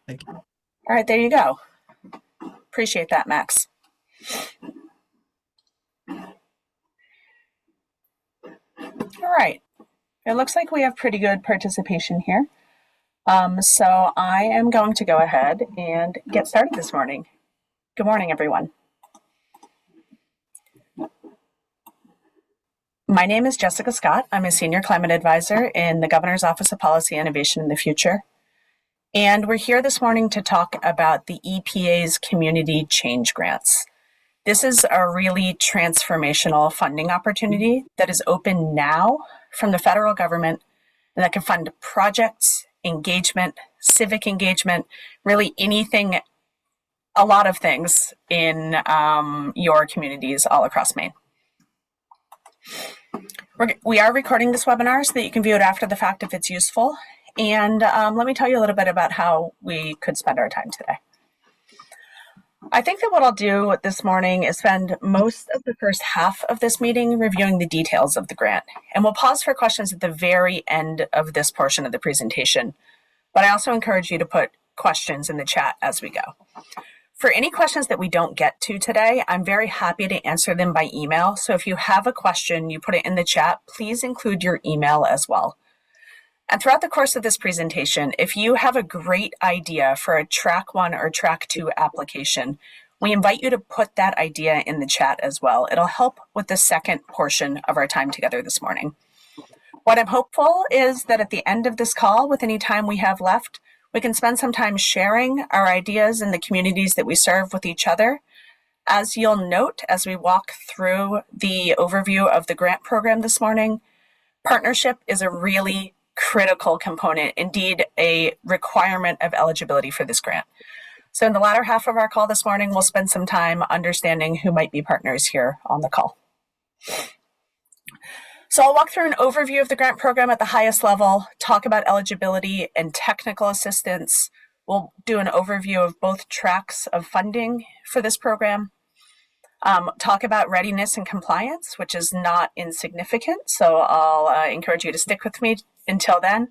Thank you. All right, there you go. Appreciate that, Max. All right, it looks like we have pretty good participation here. So I am going to go ahead and get started this morning. Good morning, everyone. My name is Jessica Scott. I'm a Senior Climate Advisor in the Governor's Office of Policy Innovation in the Future. And we're here this morning to talk about the EPA's Community Change Grants. This is a really transformational funding opportunity that is open now from the federal government and that can fund projects, engagement, civic engagement, really anything, a lot of things in your communities all across Maine. We are recording this webinar so that you can view it after the fact if it's useful. And let me tell you a little bit about how we could spend our time today. I think that what I'll do this morning is spend most of the first half of this meeting reviewing the details of the grant. And we'll pause for questions at the very end of this portion of the presentation. But I also encourage you to put questions in the chat as we go. For any questions that we don't get to today, I'm very happy to answer them by email. So if you have a question, you put it in the chat, please include your email as well. And throughout the course of this presentation, if you have a great idea for a Track 1 or Track 2 application, we invite you to put that idea in the chat as well. It'll help with the second portion of our time together this morning. What I'm hopeful is that at the end of this call, with any time we have left, we can spend some time sharing our ideas in the communities that we serve with each other. As you'll note, as we walk through the overview of the grant program this morning, partnership is a really critical component, indeed a requirement of eligibility for this grant. So in the latter half of our call this morning, we'll spend some time understanding who might be partners here on the call. So I'll walk through an overview of the grant program at the highest level, talk about eligibility and technical assistance. We'll do an overview of both tracks of funding for this program. Talk about readiness and compliance, which is not insignificant. So I'll encourage you to stick with me until then.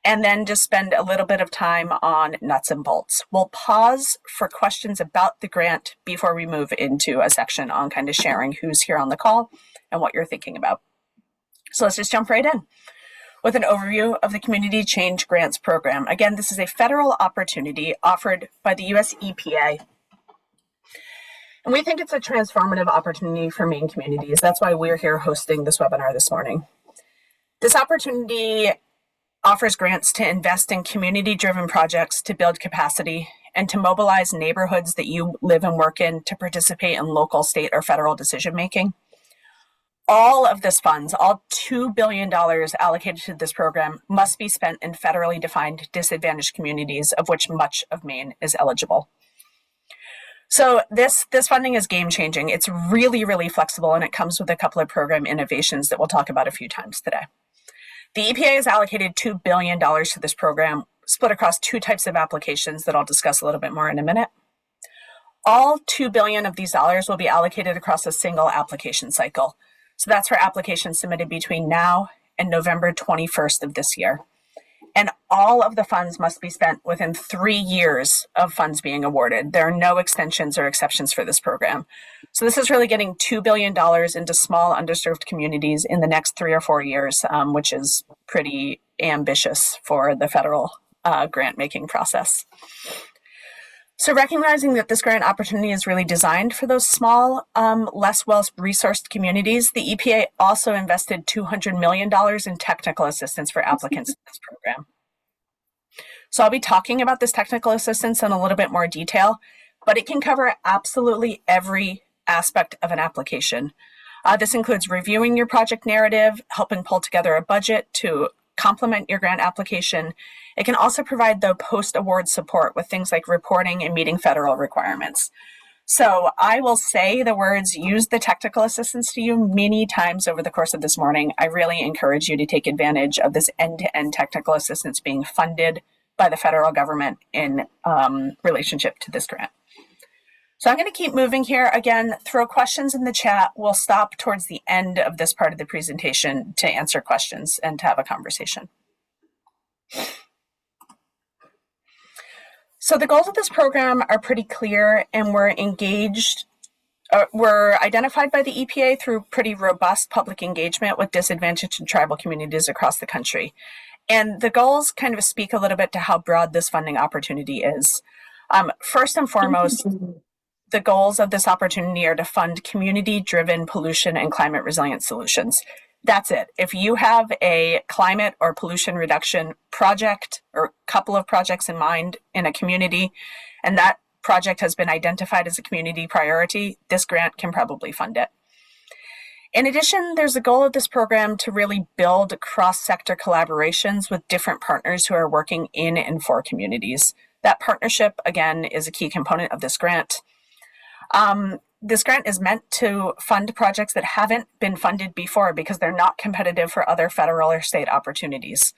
And then just spend a little bit of time on nuts and bolts. We'll pause for questions about the grant before we move into a section on kind of sharing who's here on the call and what you're thinking about. So let's just jump right in with an overview of the Community Change Grants program. Again, this is a federal opportunity offered by the US EPA. And we think it's a transformative opportunity for Maine communities. That's why we're here hosting this webinar this morning. This opportunity offers grants to invest in community-driven projects to build capacity and to mobilize neighborhoods that you live and work in to participate in local, state, or federal decision-making. All of this funds, all $2 billion allocated to this program, must be spent in federally defined disadvantaged communities, of which much of Maine is eligible. So this funding is game-changing. It's really, really flexible, and it comes with a couple of program innovations that we'll talk about a few times today. The EPA has allocated $2 billion to this program, split across two types of applications that I'll discuss a little bit more in a minute. All $2 billion of these dollars will be allocated across a single application cycle. So that's for applications submitted between now and November 21st of this year. And all of the funds must be spent within 3 years of funds being awarded. There are no extensions or exceptions for this program. So this is really getting $2 billion into small underserved communities in the next 3 or 4 years, which is pretty ambitious for the federal grant making process. So recognizing that this grant opportunity is really designed for those small, less well-resourced communities, the EPA also invested $200 million in technical assistance for applicants in this program. So I'll be talking about this technical assistance in a little bit more detail, but it can cover absolutely every aspect of an application. This includes reviewing your project narrative, helping pull together a budget to complement your grant application. It can also provide the post-award support with things like reporting and meeting federal requirements. So I will say the words "use the technical assistance" to you many times over the course of this morning. I really encourage you to take advantage of this end-to-end technical assistance being funded by the federal government in relationship to this grant. So I'm going to keep moving here. Again, throw questions in the chat. We'll stop towards the end of this part of the presentation to answer questions and to have a conversation. So the goals of this program are pretty clear, and were identified by the EPA through pretty robust public engagement with disadvantaged and tribal communities across the country. And the goals kind of speak a little bit to how broad this funding opportunity is. First and foremost, the goals of this opportunity are to fund community-driven pollution and climate resilient solutions. That's it. If you have a climate or pollution reduction project or couple of projects in mind in a community, and that project has been identified as a community priority, this grant can probably fund it. In addition, there's a goal of this program to really build cross-sector collaborations with different partners who are working in and for communities. That partnership, again, is a key component of this grant. This grant is meant to fund projects that haven't been funded before because they're not competitive for other federal or state opportunities.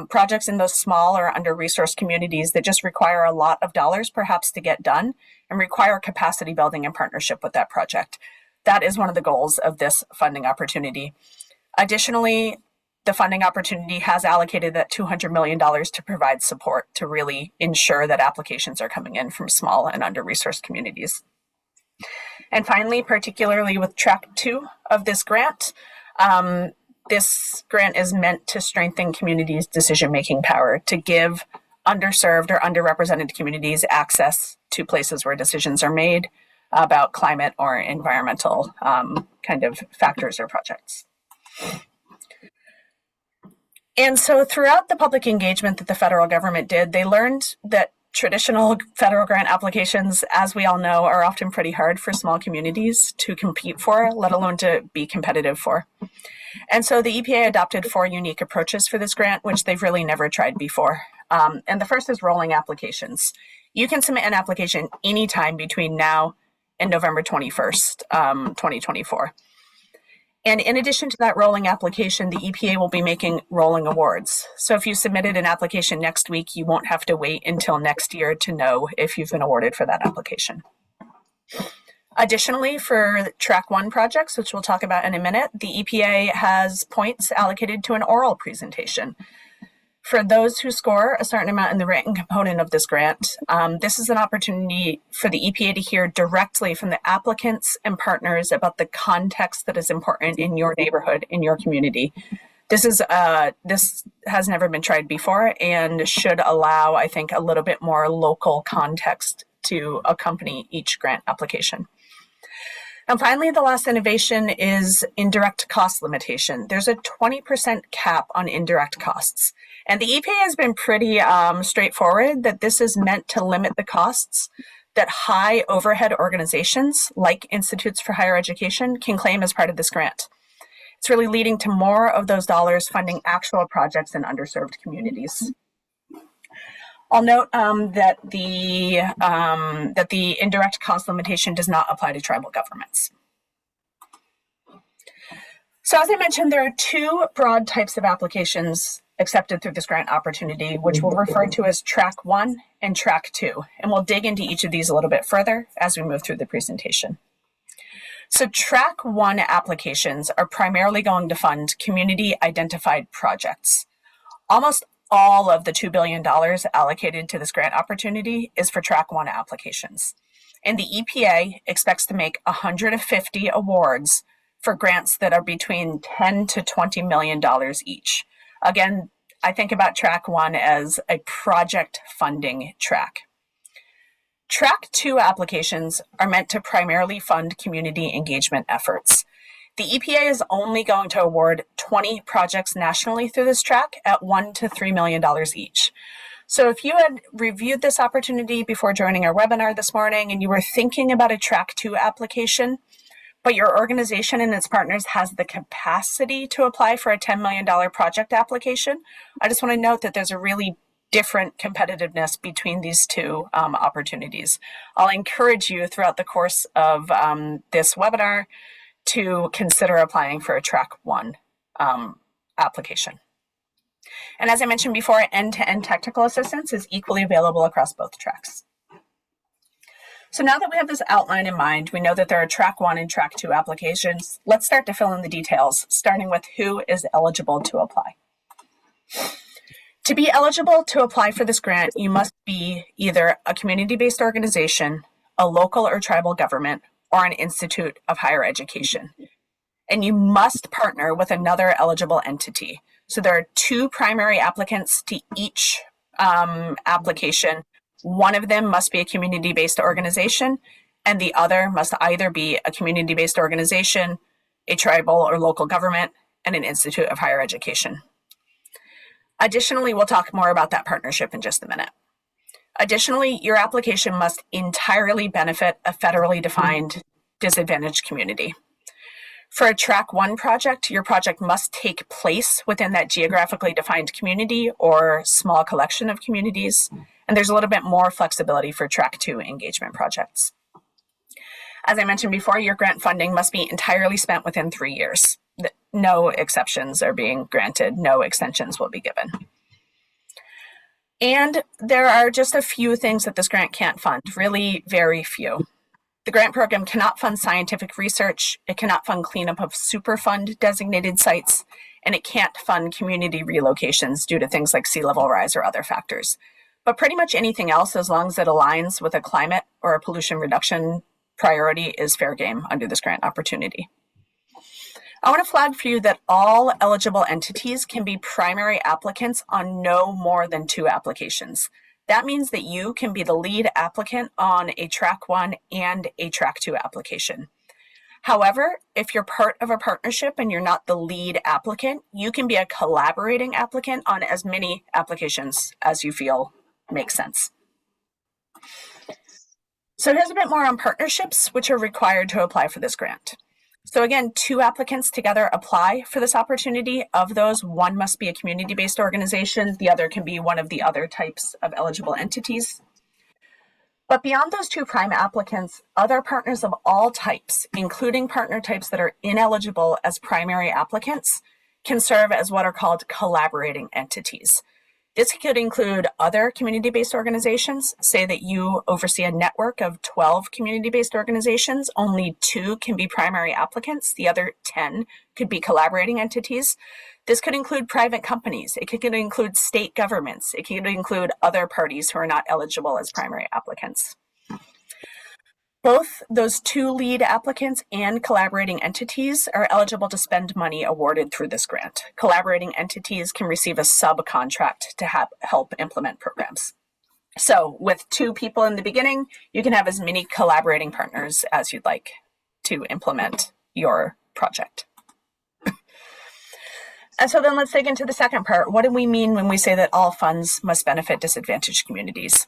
Projects in those small or under-resourced communities that just require a lot of dollars perhaps to get done and require capacity building in partnership with that project. That is one of the goals of this funding opportunity. Additionally, the funding opportunity has allocated that $200 million to provide support to really ensure that applications are coming in from small and under-resourced communities. And finally, particularly with track 2 of this grant is meant to strengthen communities' decision-making power, to give underserved or underrepresented communities access to places where decisions are made about climate or environmental kind of factors or projects. And so throughout the public engagement that the federal government did, they learned that traditional federal grant applications, as we all know, are often pretty hard for small communities to compete for, let alone to be competitive for. And so the EPA adopted 4 unique approaches for this grant, which they've really never tried before. And the first is rolling applications. You can submit an application anytime between now and November 21st, 2024. And in addition to that rolling application, the EPA will be making rolling awards. So if you submitted an application next week, you won't have to wait until next year to know if you've been awarded for that application. Additionally, for track 1 projects, which we'll talk about in a minute, the EPA has points allocated to an oral presentation. For those who score a certain amount in the written component of this grant, this is an opportunity for the EPA to hear directly from the applicants and partners about the context that is important in your neighborhood, in your community. This has never been tried before and should allow, I think, a little bit more local context to accompany each grant application. And finally, the last innovation is indirect cost limitation. There's a 20% cap on indirect costs. And the EPA has been pretty straightforward that this is meant to limit the costs that high overhead organizations like Institutes for Higher Education can claim as part of this grant. It's really leading to more of those dollars funding actual projects in underserved communities. I'll note that the indirect cost limitation does not apply to tribal governments. So as I mentioned, there are 2 broad types of applications accepted through this grant opportunity, which we'll refer to as track 1 and track 2. And we'll dig into each of these a little bit further as we move through the presentation. So track 1 applications are primarily going to fund community identified projects. Almost all of the $2 billion allocated to this grant opportunity is for track 1 applications. And the EPA expects to make 150 awards for grants that are between $10 to $20 million each. Again, I think about track 1 as a project funding track. Track 2 applications are meant to primarily fund community engagement efforts. The EPA is only going to award 20 projects nationally through this track at $1 to $3 million each. So if you had reviewed this opportunity before joining our webinar this morning and you were thinking about a track 2 application, but your organization and its partners has the capacity to apply for a $10 million project application, I just want to note that there's a really different competitiveness between these 2 opportunities. I'll encourage you throughout the course of this webinar to consider applying for a track 1 application. And as I mentioned before, end-to-end technical assistance is equally available across both tracks. So now that we have this outline in mind, we know that there are track 1 and track 2 applications. Let's start to fill in the details, starting with who is eligible to apply. To be eligible to apply for this grant, you must be either a community-based organization, a local or tribal government, or an institute of higher education. And you must partner with another eligible entity. So there are 2 primary applicants to each application. One of them must be a community-based organization, and the other must either be a community-based organization, a tribal or local government, and an institute of higher education. Additionally, we'll talk more about that partnership in just a minute. Additionally, your application must entirely benefit a federally defined disadvantaged community. For a Track 1 project, your project must take place within that geographically defined community or small collection of communities, and there's a little bit more flexibility for Track 2 engagement projects. As I mentioned before, your grant funding must be entirely spent within 3 years. No exceptions are being granted, no extensions will be given. And there are just a few things that this grant can't fund, really very few. The grant program cannot fund scientific research, it cannot fund cleanup of Superfund designated sites, and it can't fund community relocations due to things like sea level rise or other factors. But pretty much anything else, as long as it aligns with a climate or a pollution reduction priority, is fair game under this grant opportunity. I want to flag for you that all eligible entities can be primary applicants on no more than 2 applications. That means that you can be the lead applicant on a Track 1 and a Track 2 application. However, if you're part of a partnership and you're not the lead applicant, you can be a collaborating applicant on as many applications as you feel makes sense. So here's a bit more on partnerships, which are required to apply for this grant. So again, 2 applicants together apply for this opportunity. Of those, one must be a community-based organization. The other can be one of the other types of eligible entities. But beyond those 2 prime applicants, other partners of all types, including partner types that are ineligible as primary applicants, can serve as what are called collaborating entities. This could include other community-based organizations. Say that you oversee a network of 12 community-based organizations, only 2 can be primary applicants, the other 10 could be collaborating entities. This could include private companies, it could include state governments, it could include other parties who are not eligible as primary applicants. Both those 2 lead applicants and collaborating entities are eligible to spend money awarded through this grant. Collaborating entities can receive a subcontract to help implement programs. So with 2 people in the beginning, you can have as many collaborating partners as you'd like to implement your project. And so then let's dig into the second part. What do we mean when we say that all funds must benefit disadvantaged communities?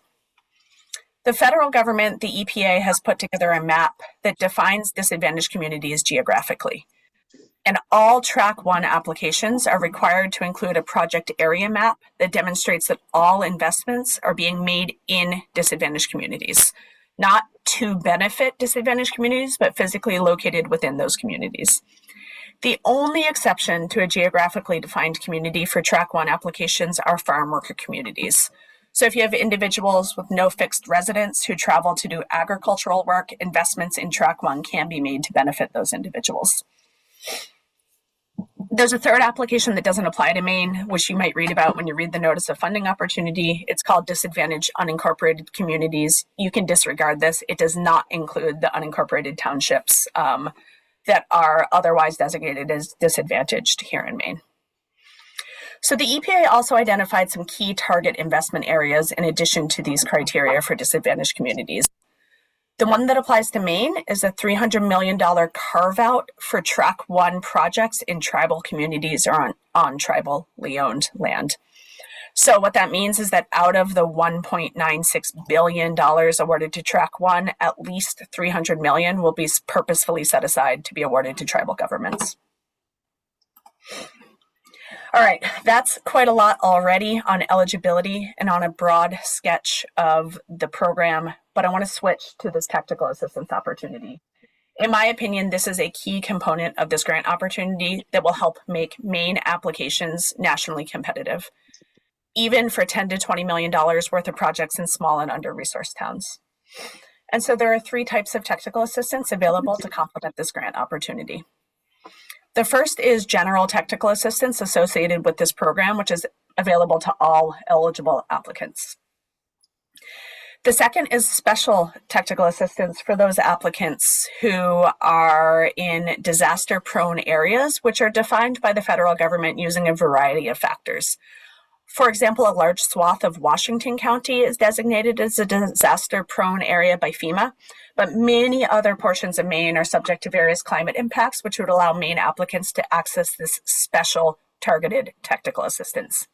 The federal government, the EPA, has put together a map that defines disadvantaged communities geographically. And all Track 1 applications are required to include a project area map that demonstrates that all investments are being made in disadvantaged communities, not to benefit disadvantaged communities, but physically located within those communities. The only exception to a geographically defined community for Track 1 applications are farm worker communities. So if you have individuals with no fixed residence who travel to do agricultural work, investments in Track 1 can be made to benefit those individuals. There's a third application that doesn't apply to Maine, which you might read about when you read the Notice of Funding Opportunity. It's called Disadvantaged Unincorporated Communities. You can disregard this. It does not include the unincorporated townships that are otherwise designated as disadvantaged here in Maine. So the EPA also identified some key target investment areas in addition to these criteria for disadvantaged communities. The one that applies to Maine is a $300 million carve-out for Track 1 projects in tribal communities or on tribally owned land. So what that means is that out of the $1.96 billion awarded to Track 1, at least $300 million will be purposefully set aside to be awarded to tribal governments. All right, that's quite a lot already on eligibility and on a broad sketch of the program, but I want to switch to this technical assistance opportunity. In my opinion, this is a key component of this grant opportunity that will help make Maine applications nationally competitive, even for $10 to $20 million worth of projects in small and under-resourced towns. And so there are 3 types of technical assistance available to complement this grant opportunity. The first is general technical assistance associated with this program, which is available to all eligible applicants. The second is special technical assistance for those applicants who are in disaster-prone areas, which are defined by the federal government using a variety of factors. For example, a large swath of Washington County is designated as a disaster-prone area by FEMA, but many other portions of Maine are subject to various climate impacts, which would allow Maine applicants to access this special targeted technical assistance.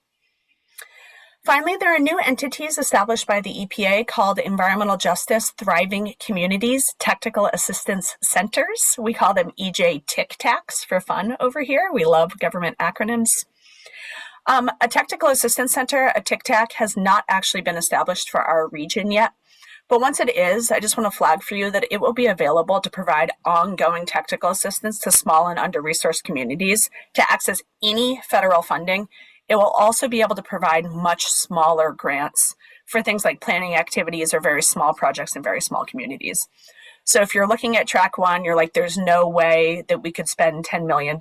Finally, there are new entities established by the EPA called Environmental Justice Thriving Communities Technical Assistance Centers. We call them EJ TIC-TACs for fun over here. We love government acronyms. A Technical Assistance Center, a TIC-TAC, has not actually been established for our region yet. But once it is, I just want to flag for you that it will be available to provide ongoing technical assistance to small and under-resourced communities to access any federal funding. It will also be able to provide much smaller grants for things like planning activities or very small projects in very small communities. So if you're looking at track one, you're like, there's no way that we could spend $10 million.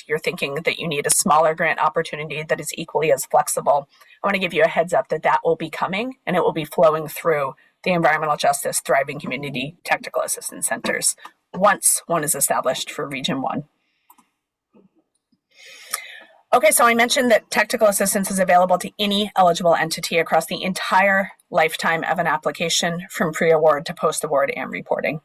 You're thinking that you need a smaller grant opportunity that is equally as flexible. I want to give you a heads up that that will be coming, and it will be flowing through the Environmental Justice Thriving Community Technical Assistance Centers once one is established for Region 1. Okay, so I mentioned that technical assistance is available to any eligible entity across the entire lifetime of an application, from pre-award to post-award and reporting.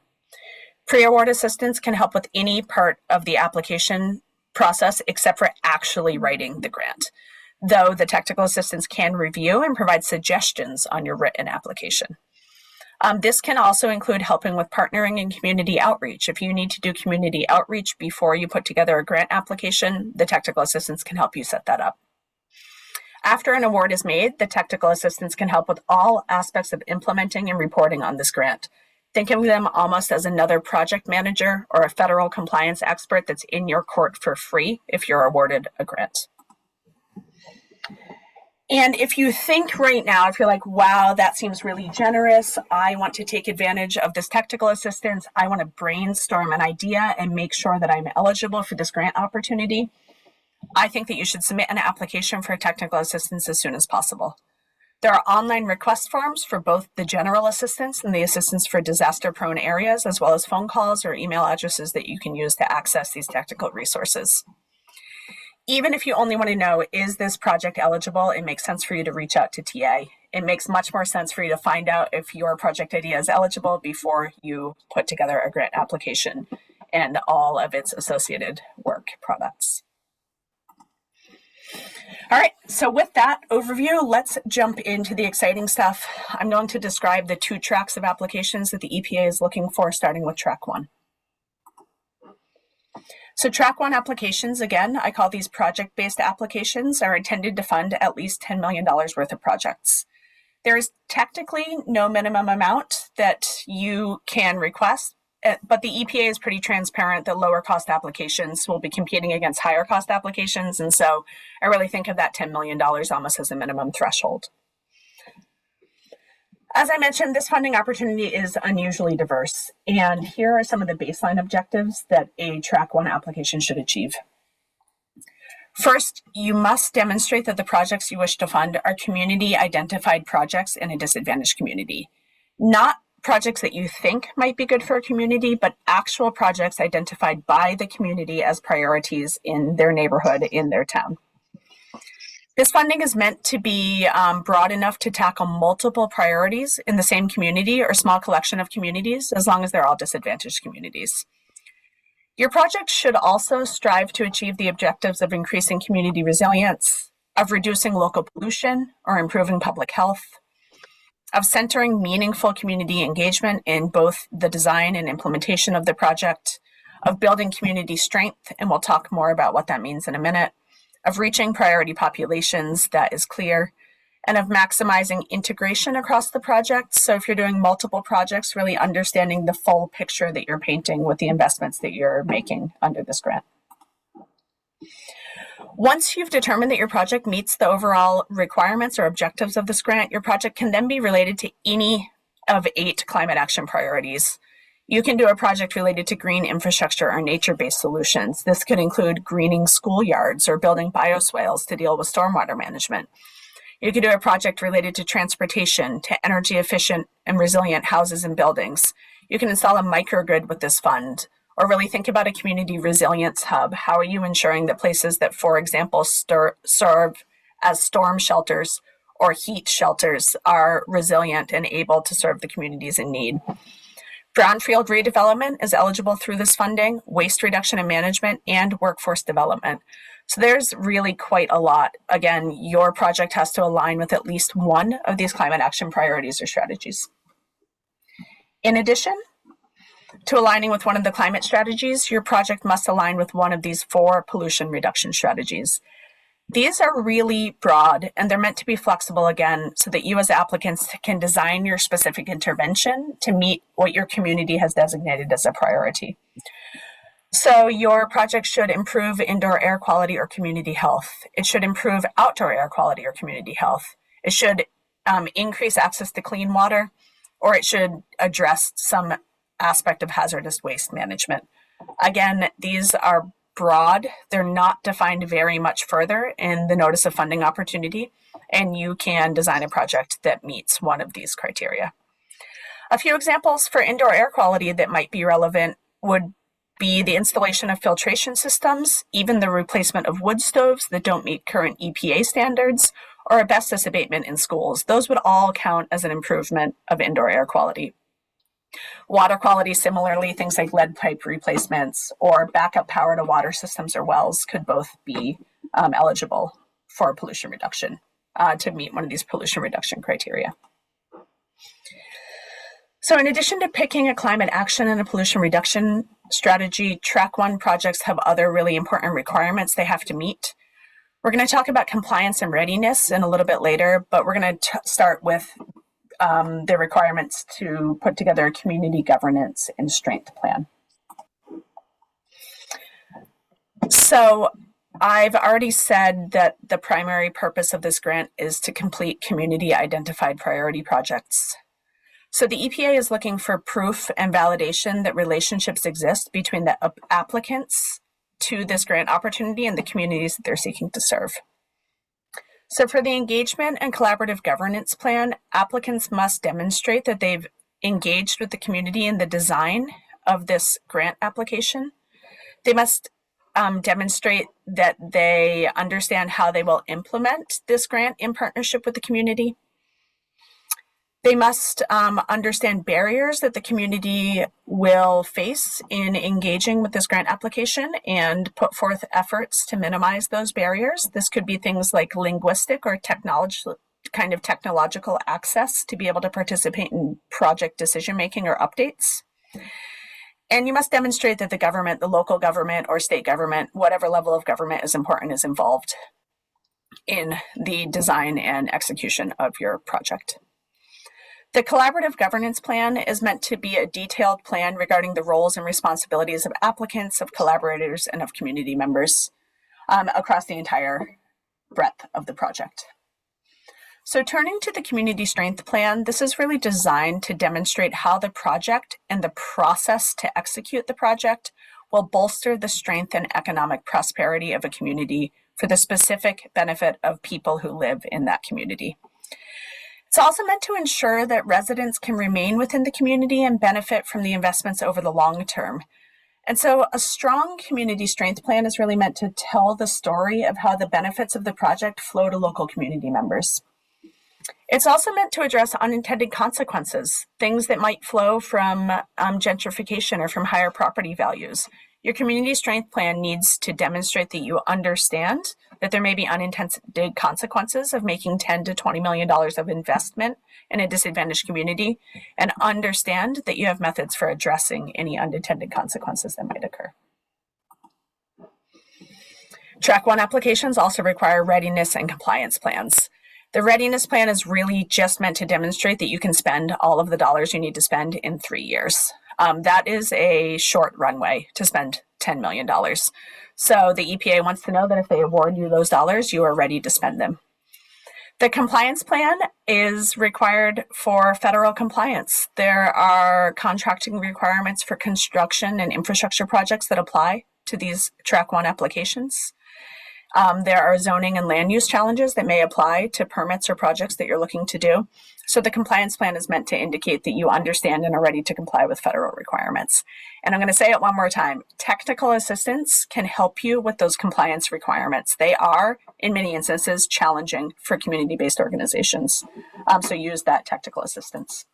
Pre-award assistance can help with any part of the application process except for actually writing the grant, though the technical assistance can review and provide suggestions on your written application. This can also include helping with partnering and community outreach. If you need to do community outreach before you put together a grant application, the technical assistance can help you set that up. After an award is made, the technical assistance can help with all aspects of implementing and reporting on this grant. Think of them almost as another project manager or a federal compliance expert that's in your court for free if you're awarded a grant. And if you think right now, if you're like, wow, that seems really generous, I want to take advantage of this technical assistance, I want to brainstorm an idea and make sure that I'm eligible for this grant opportunity, I think that you should submit an application for technical assistance as soon as possible. There are online request forms for both the general assistance and the assistance for disaster-prone areas, as well as phone calls or email addresses that you can use to access these technical resources. Even if you only want to know, is this project eligible, it makes sense for you to reach out to TA. It makes much more sense for you to find out if your project idea is eligible before you put together a grant application and all of its associated work products. All right, so with that overview, let's jump into the exciting stuff. I'm going to describe the 2 tracks of applications that the EPA is looking for, starting with track 1. So track 1 applications, again, I call these project-based applications, are intended to fund at least $10 million worth of projects. There is technically no minimum amount that you can request, but the EPA is pretty transparent that lower cost applications will be competing against higher cost applications. And so I really think of that $10 million almost as a minimum threshold. As I mentioned, this funding opportunity is unusually diverse, and here are some of the baseline objectives that a Track 1 application should achieve. First, you must demonstrate that the projects you wish to fund are community-identified projects in a disadvantaged community. Not projects that you think might be good for a community, but actual projects identified by the community as priorities in their neighborhood, in their town. This funding is meant to be broad enough to tackle multiple priorities in the same community or small collection of communities, as long as they're all disadvantaged communities. Your project should also strive to achieve the objectives of increasing community resilience, of reducing local pollution or improving public health, of centering meaningful community engagement in both the design and implementation of the project, of building community strength, and we'll talk more about what that means in a minute, of reaching priority populations, that is clear, and of maximizing integration across the project. So if you're doing multiple projects, really understanding the full picture that you're painting with the investments that you're making under this grant. Once you've determined that your project meets the overall requirements or objectives of this grant, your project can then be related to any of 8 climate action priorities. You can do a project related to green infrastructure or nature-based solutions. This could include greening schoolyards or building bioswales to deal with stormwater management. You could do a project related to transportation, to energy efficient and resilient houses and buildings. You can install a microgrid with this fund, or really think about a community resilience hub. How are you ensuring that places that, for example, serve as storm shelters or heat shelters are resilient and able to serve the communities in need? Brownfield redevelopment is eligible through this funding, waste reduction and management, and workforce development. So there's really quite a lot. Again, your project has to align with at least one of these climate action priorities or strategies. In addition to aligning with one of the climate strategies, your project must align with one of these 4 pollution reduction strategies. These are really broad, and they're meant to be flexible, again, so that you as applicants can design your specific intervention to meet what your community has designated as a priority. So your project should improve indoor air quality or community health. It should improve outdoor air quality or community health. It should increase access to clean water, or it should address some aspect of hazardous waste management. Again, these are broad. They're not defined very much further in the notice of funding opportunity, and you can design a project that meets one of these criteria. A few examples for indoor air quality that might be relevant would be the installation of filtration systems, even the replacement of wood stoves that don't meet current EPA standards, or asbestos abatement in schools. Those would all count as an improvement of indoor air quality. Water quality, similarly, things like lead pipe replacements or backup power to water systems or wells could both be eligible for pollution reduction to meet one of these pollution reduction criteria. So in addition to picking a climate action and a pollution reduction strategy, Track 1 projects have other really important requirements they have to meet. We're going to talk about compliance and readiness in a little bit later, but we're going to start with the requirements to put together a community governance and strength plan. So I've already said that the primary purpose of this grant is to complete community identified priority projects. So the EPA is looking for proof and validation that relationships exist between the applicants to this grant opportunity and the communities that they're seeking to serve. So for the engagement and collaborative governance plan, applicants must demonstrate that they've engaged with the community in the design of this grant application. They must demonstrate that they understand how they will implement this grant in partnership with the community. They must understand barriers that the community will face in engaging with this grant application and put forth efforts to minimize those barriers. This could be things like linguistic or technological access to be able to participate in project decision-making or updates. And you must demonstrate that the government, the local government or state government, whatever level of government is important, is involved in the design and execution of your project. The collaborative governance plan is meant to be a detailed plan regarding the roles and responsibilities of applicants, of collaborators, and of community members across the entire breadth of the project. So turning to the community strength plan, this is really designed to demonstrate how the project and the process to execute the project will bolster the strength and economic prosperity of a community for the specific benefit of people who live in that community. It's also meant to ensure that residents can remain within the community and benefit from the investments over the long term. And so a strong community strength plan is really meant to tell the story of how the benefits of the project flow to local community members. It's also meant to address unintended consequences, things that might flow from gentrification or from higher property values. Your community strength plan needs to demonstrate that you understand that there may be unintended consequences of making $10 to $20 million of investment in a disadvantaged community, and understand that you have methods for addressing any unintended consequences that might occur. Track 1 applications also require readiness and compliance plans. The readiness plan is really just meant to demonstrate that you can spend all of the dollars you need to spend in 3 years. That is a short runway to spend $10 million. So the EPA wants to know that if they award you those dollars, you are ready to spend them. The compliance plan is required for federal compliance. There are contracting requirements for construction and infrastructure projects that apply to these Track 1 applications. There are zoning and land use challenges that may apply to permits or projects that you're looking to do. So the compliance plan is meant to indicate that you understand and are ready to comply with federal requirements. And I'm going to say it one more time. Technical assistance can help you with those compliance requirements. They are, in many instances, challenging for community-based organizations. So use that technical assistance.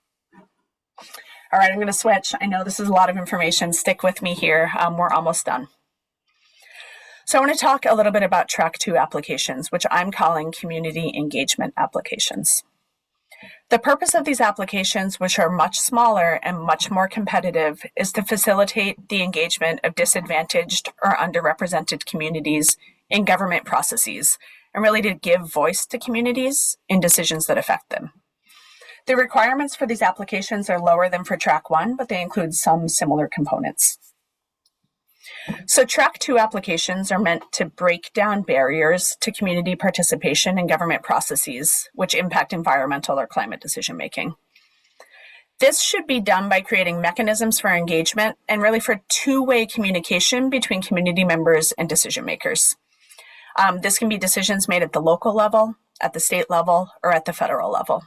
All right, I'm going to switch. I know this is a lot of information. Stick with me here. We're almost done. So I want to talk a little bit about Track 2 applications, which I'm calling community engagement applications. The purpose of these applications, which are much smaller and much more competitive, is to facilitate the engagement of disadvantaged or underrepresented communities in government processes, and really to give voice to communities in decisions that affect them. The requirements for these applications are lower than for Track 1, but they include some similar components. So Track 2 applications are meant to break down barriers to community participation in government processes which impact environmental or climate decision making. This should be done by creating mechanisms for engagement and really for two-way communication between community members and decision makers. This can be decisions made at the local level, at the state level, or at the federal level.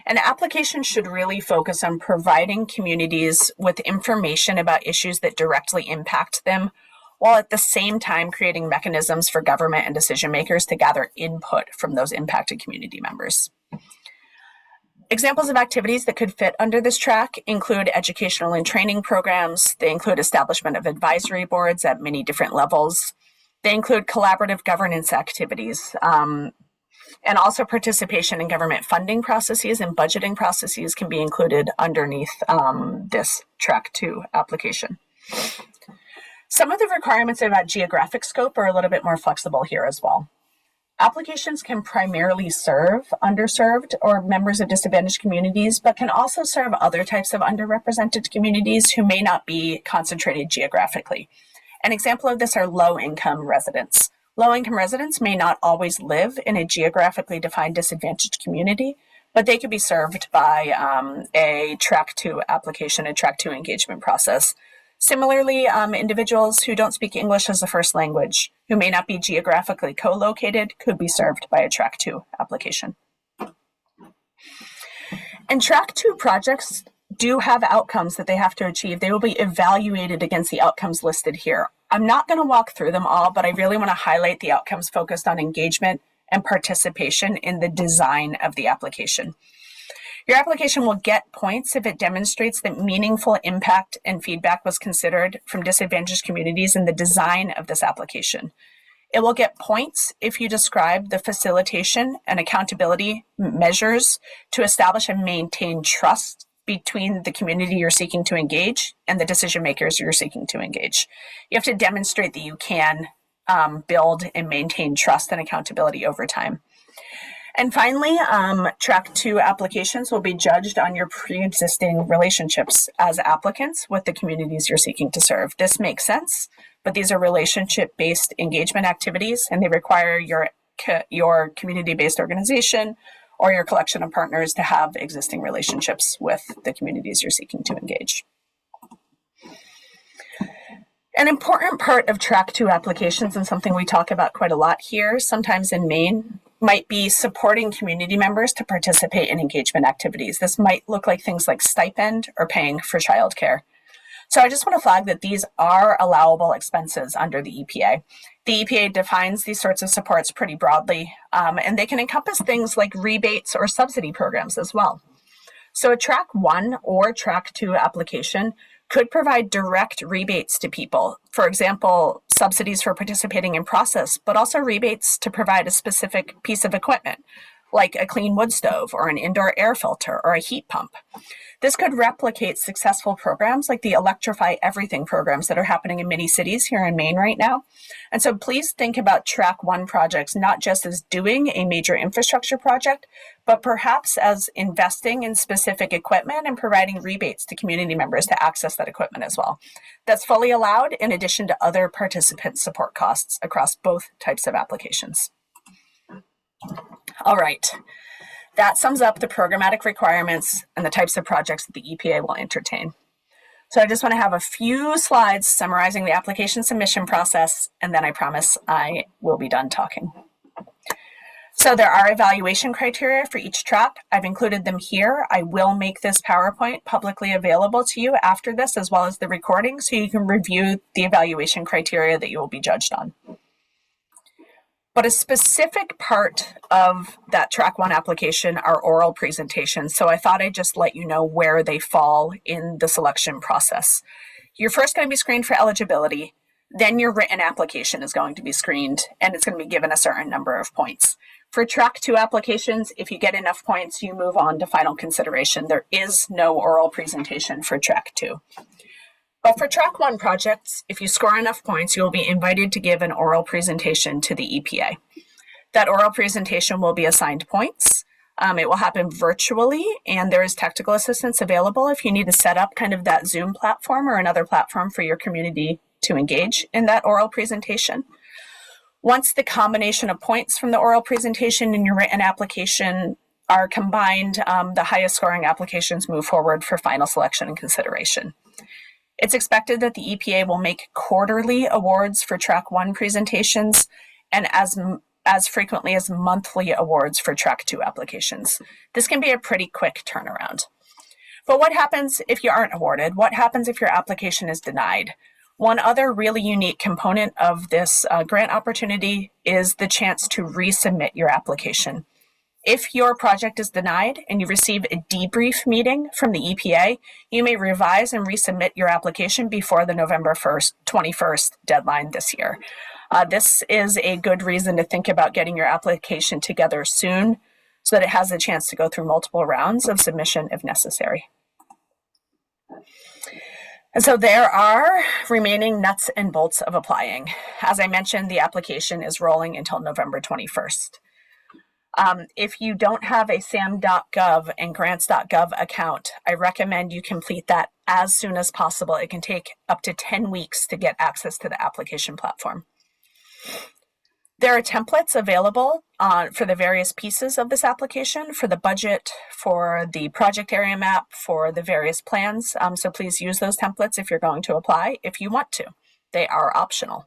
An application should really focus on providing communities with information about issues that directly impact them, while at the same time creating mechanisms for government and decision makers to gather input from those impacted community members. Examples of activities that could fit under this track include educational and training programs. They include establishment of advisory boards at many different levels. They include collaborative governance activities, and also participation in government funding processes and budgeting processes can be included underneath this Track 2 application. Some of the requirements about geographic scope are a little bit more flexible here as well. Applications can primarily serve underserved or members of disadvantaged communities, but can also serve other types of underrepresented communities who may not be concentrated geographically. An example of this are low-income residents. Low-income residents may not always live in a geographically defined disadvantaged community, but they could be served by a Track 2 application, a Track 2 engagement process. Similarly, individuals who don't speak English as a first language, who may not be geographically co-located, could be served by a Track 2 application. And Track 2 projects do have outcomes that they have to achieve. They will be evaluated against the outcomes listed here. I'm not going to walk through them all, but I really want to highlight the outcomes focused on engagement and participation in the design of the application. Your application will get points if it demonstrates that meaningful impact and feedback was considered from disadvantaged communities in the design of this application. It will get points if you describe the facilitation and accountability measures to establish and maintain trust between the community you're seeking to engage and the decision makers you're seeking to engage. You have to demonstrate that you can build and maintain trust and accountability over time. And finally, Track 2 applications will be judged on your pre-existing relationships as applicants with the communities you're seeking to serve. This makes sense, but these are relationship-based engagement activities, and they require your community-based organization or your collection of partners to have existing relationships with the communities you're seeking to engage. An important part of Track 2 applications, and something we talk about quite a lot here, sometimes in Maine, might be supporting community members to participate in engagement activities. This might look like things like stipend or paying for childcare. So I just want to flag that these are allowable expenses under the EPA. The EPA defines these sorts of supports pretty broadly, and they can encompass things like rebates or subsidy programs as well. So a Track 1 or Track 2 application could provide direct rebates to people. For example, subsidies for participating in process, but also rebates to provide a specific piece of equipment, like a clean wood stove or an indoor air filter or a heat pump. This could replicate successful programs like the Electrify Everything programs that are happening in many cities here in Maine right now. And so please think about Track 1 projects not just as doing a major infrastructure project, but perhaps as investing in specific equipment and providing rebates to community members to access that equipment as well. That's fully allowed in addition to other participant support costs across both types of applications. All right, that sums up the programmatic requirements and the types of projects that the EPA will entertain. So I just want to have a few slides summarizing the application submission process, and then I promise I will be done talking. So there are evaluation criteria for each track. I've included them here. I will make this PowerPoint publicly available to you after this, as well as the recording, so you can review the evaluation criteria that you will be judged on. But a specific part of that Track 1 application are oral presentations, so I thought I'd just let you know where they fall in the selection process. You're first going to be screened for eligibility, then your written application is going to be screened, and it's going to be given a certain number of points. For Track 2 applications, if you get enough points, you move on to final consideration. There is no oral presentation for Track 2. But for Track 1 projects, if you score enough points, you will be invited to give an oral presentation to the EPA. That oral presentation will be assigned points. It will happen virtually, and there is technical assistance available if you need to set up kind of that Zoom platform or another platform for your community to engage in that oral presentation. Once the combination of points from the oral presentation and your written application are combined, the highest scoring applications move forward for final selection and consideration. It's expected that the EPA will make quarterly awards for Track 1 presentations and as frequently as monthly awards for Track 2 applications. This can be a pretty quick turnaround. But what happens if you aren't awarded? What happens if your application is denied? One other really unique component of this grant opportunity is the chance to resubmit your application. If your project is denied and you receive a debrief meeting from the EPA, you may revise and resubmit your application before the November 21st deadline this year. This is a good reason to think about getting your application together soon so that it has a chance to go through multiple rounds of submission if necessary. And so there are remaining nuts and bolts of applying. As I mentioned, the application is rolling until November 21st. If you don't have a sam.gov and grants.gov account, I recommend you complete that as soon as possible. It can take up to 10 weeks to get access to the application platform. There are templates available for the various pieces of this application, for the budget, for the project area map, for the various plans. So please use those templates if you're going to apply, if you want to. They are optional.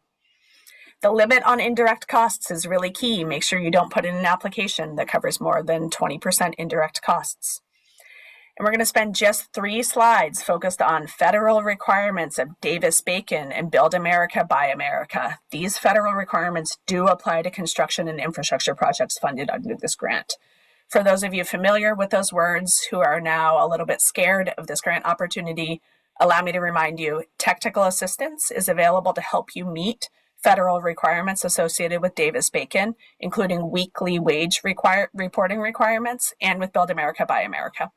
The limit on indirect costs is really key. Make sure you don't put in an application that covers more than 20% indirect costs. And we're going to spend just 3 slides focused on federal requirements of Davis-Bacon and Build America, Buy America. These federal requirements do apply to construction and infrastructure projects funded under this grant. For those of you familiar with those words who are now a little bit scared of this grant opportunity, allow me to remind you, technical assistance is available to help you meet federal requirements associated with Davis-Bacon, including weekly wage reporting requirements, and with Build America, Buy America.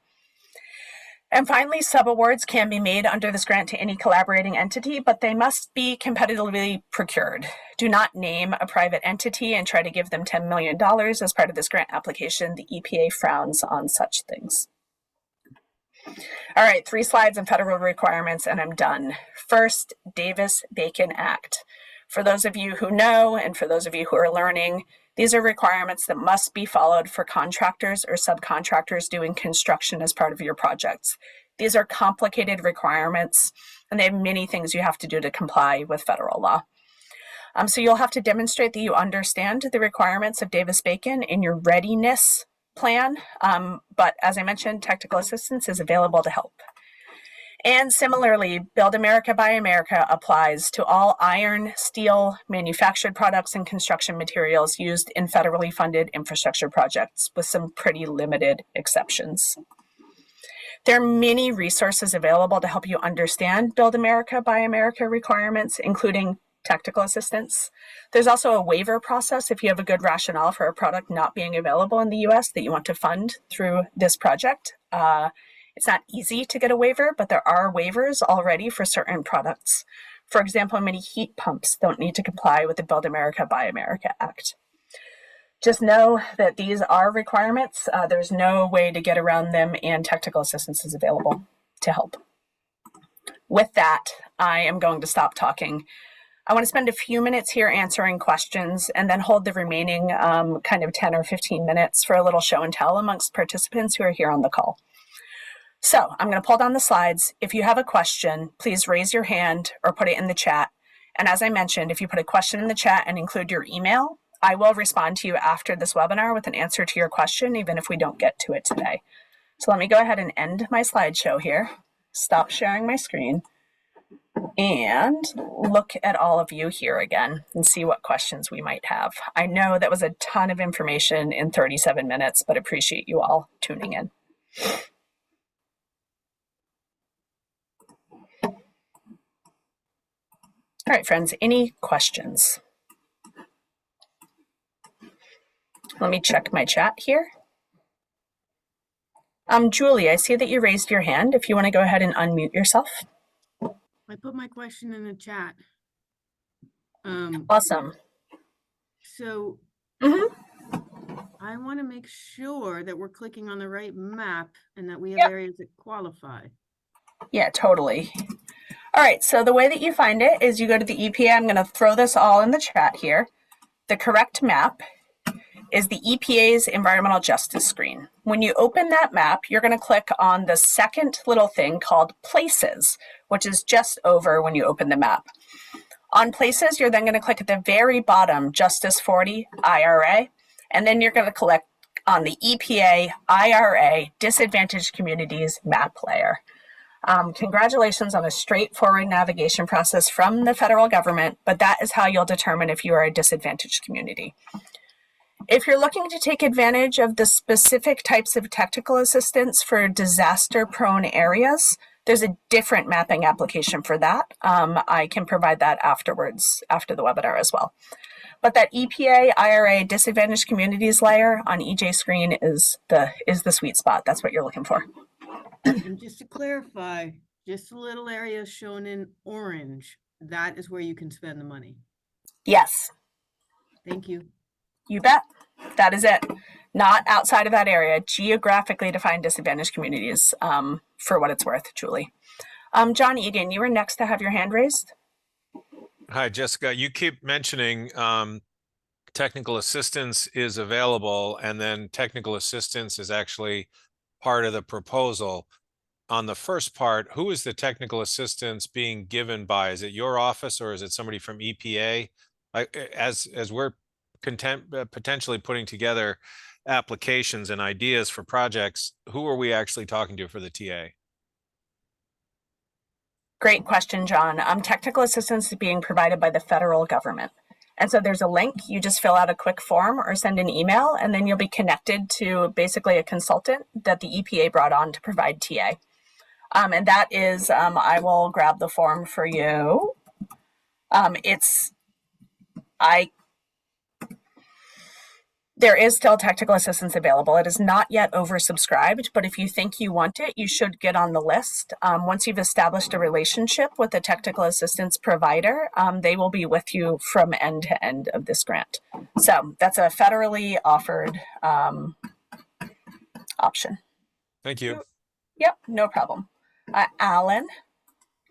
And finally, subawards can be made under this grant to any collaborating entity, but they must be competitively procured. Do not name a private entity and try to give them $10 million as part of this grant application. The EPA frowns on such things. All right, 3 slides on federal requirements, and I'm done. First, Davis-Bacon Act. For those of you who know, and for those of you who are learning, these are requirements that must be followed for contractors or subcontractors doing construction as part of your projects. These are complicated requirements, and they have many things you have to do to comply with federal law. So you'll have to demonstrate that you understand the requirements of Davis-Bacon in your readiness plan, but as I mentioned, technical assistance is available to help. And similarly, Build America, Buy America applies to all iron, steel, manufactured products, and construction materials used in federally funded infrastructure projects, with some pretty limited exceptions. There are many resources available to help you understand Build America, Buy America requirements, including technical assistance. There's also a waiver process if you have a good rationale for a product not being available in the U.S. that you want to fund through this project. It's not easy to get a waiver, but there are waivers already for certain products. For example, many heat pumps don't need to comply with the Build America, Buy America Act. Just know that these are requirements. There's no way to get around them, and technical assistance is available to help. With that, I am going to stop talking. I want to spend a few minutes here answering questions and then hold the remaining kind of 10 or 15 minutes for a little show and tell amongst participants who are here on the call. So I'm going to pull down the slides. If you have a question, please raise your hand or put it in the chat. And as I mentioned, if you put a question in the chat and include your email, I will respond to you after this webinar with an answer to your question, even if we don't get to it today. So let me go ahead and end my slideshow here, stop sharing my screen, and look at all of you here again and see what questions we might have. I know that was a ton of information in 37 minutes, but appreciate you all tuning in. All right, friends, any questions? Let me check my chat here. Julie, I see that you raised your hand. If you want to go ahead and unmute yourself. I put my question in the chat. Awesome. So I want to make sure that we're clicking on the right map and that we have areas that qualify. Yeah, totally. All right, so the way that you find it is you go to the EPA. I'm going to throw this all in the chat here. The correct map is the EPA's environmental justice screen. When you open that map, you're going to click on the second little thing called places, which is just over when you open the map. On places, you're then going to click at the very bottom, Justice 40 IRA, and then you're going to click on the EPA IRA Disadvantaged Communities map layer. Congratulations on a straightforward navigation process from the federal government, but that is how you'll determine if you are a disadvantaged community. If you're looking to take advantage of the specific types of technical assistance for disaster-prone areas, there's a different mapping application for that. I can provide that afterwards, after the webinar as well. But that EPA IRA Disadvantaged Communities layer on EJ screen is the sweet spot. That's what you're looking for. And just to clarify, just the little area shown in orange, that is where you can spend the money. Yes. Thank you. You bet. That is it. Not outside of that area, geographically defined disadvantaged communities, for what it's worth, Julie. John Egan, you were next to have your hand raised. Hi, Jessica. You keep mentioning technical assistance is available, and then technical assistance is actually part of the proposal. On the first part, who is the technical assistance being given by? Is it your office or is it somebody from EPA? As we're potentially putting together applications and ideas for projects, who are we actually talking to for the TA? Great question, John. Technical assistance is being provided by the federal government. And so there's a link, you just fill out a quick form or send an email, and then you'll be connected to basically a consultant that the EPA brought on to provide TA. And that is, I will grab the form for you. There is still technical assistance available. It is not yet oversubscribed, but if you think you want it, you should get on the list. Once you've established a relationship with a technical assistance provider, they will be with you from end to end of this grant. So that's a federally offered option. Thank you. Yep, no problem. Alan,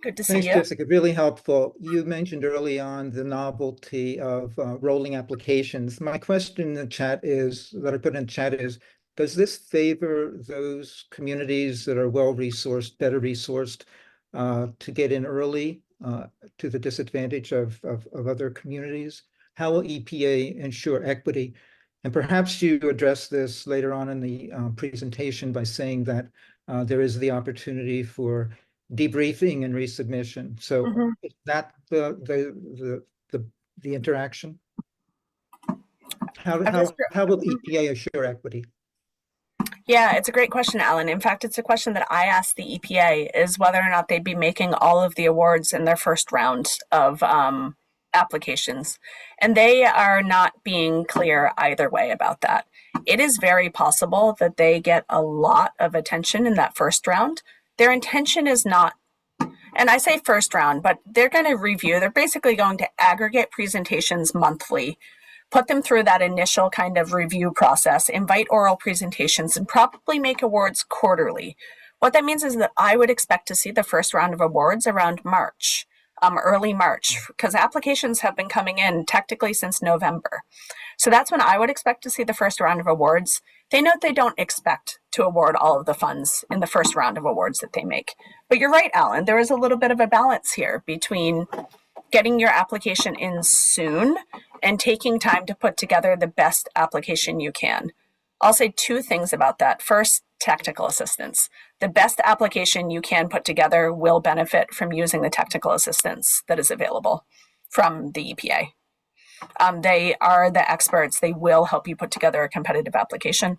good to see you. Thanks, Jessica. Really helpful. You mentioned early on the novelty of rolling applications. My question in the chat is, that I put in the chat is, does this favor those communities that are well-resourced, better resourced to get in early to the disadvantage of other communities? How will EPA ensure equity? And perhaps you address this later on in the presentation by saying that there is the opportunity for debriefing and resubmission. So is that the interaction? How will EPA assure equity? Yeah, it's a great question, Alan. In fact, it's a question that I asked the EPA, is whether or not they'd be making all of the awards in their first round of applications. And they are not being clear either way about that. It is very possible that they get a lot of attention in that first round. Their intention is not, and I say first round, but they're going to review, they're basically going to aggregate presentations monthly, put them through that initial kind of review process, invite oral presentations, and probably make awards quarterly. What that means is that I would expect to see the first round of awards around March. early March, because applications have been coming in technically since November. So that's when I would expect to see the first round of awards. They note they don't expect to award all of the funds in the first round of awards that they make. But you're right, Alan, there is a little bit of a balance here between getting your application in soon and taking time to put together the best application you can. I'll say two things about that. First, technical assistance. The best application you can put together will benefit from using the technical assistance that is available from the EPA. They are the experts. They will help you put together a competitive application.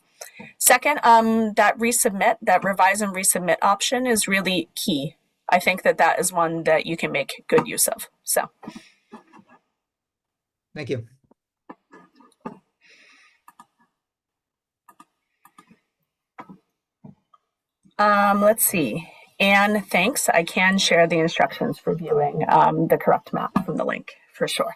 Second, that revise and resubmit option is really key. I think that is one that you can make good use of. So, Thank you. Let's see. Anne, thanks. I can share the instructions for viewing the correct map from the link for sure.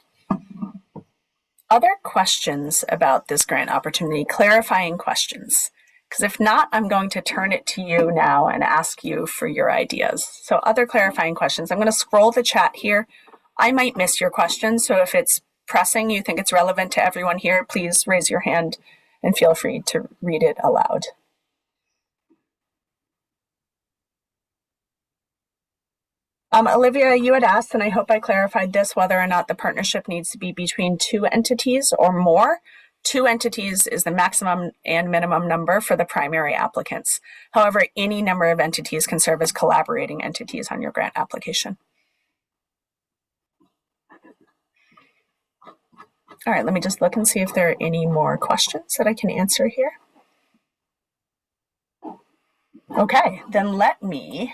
Other questions about this grant opportunity, clarifying questions? Because if not, I'm going to turn it to you now and ask you for your ideas. So other clarifying questions. I'm going to scroll the chat here. I might miss your question, so if it's pressing, you think it's relevant to everyone here, please raise your hand and feel free to read it aloud. Olivia, you had asked, and I hope I clarified this, whether or not the partnership needs to be between 2 entities or more. 2 entities is the maximum and minimum number for the primary applicants. However, any number of entities can serve as collaborating entities on your grant application. All right, let me just look and see if there are any more questions that I can answer here. Okay, then let me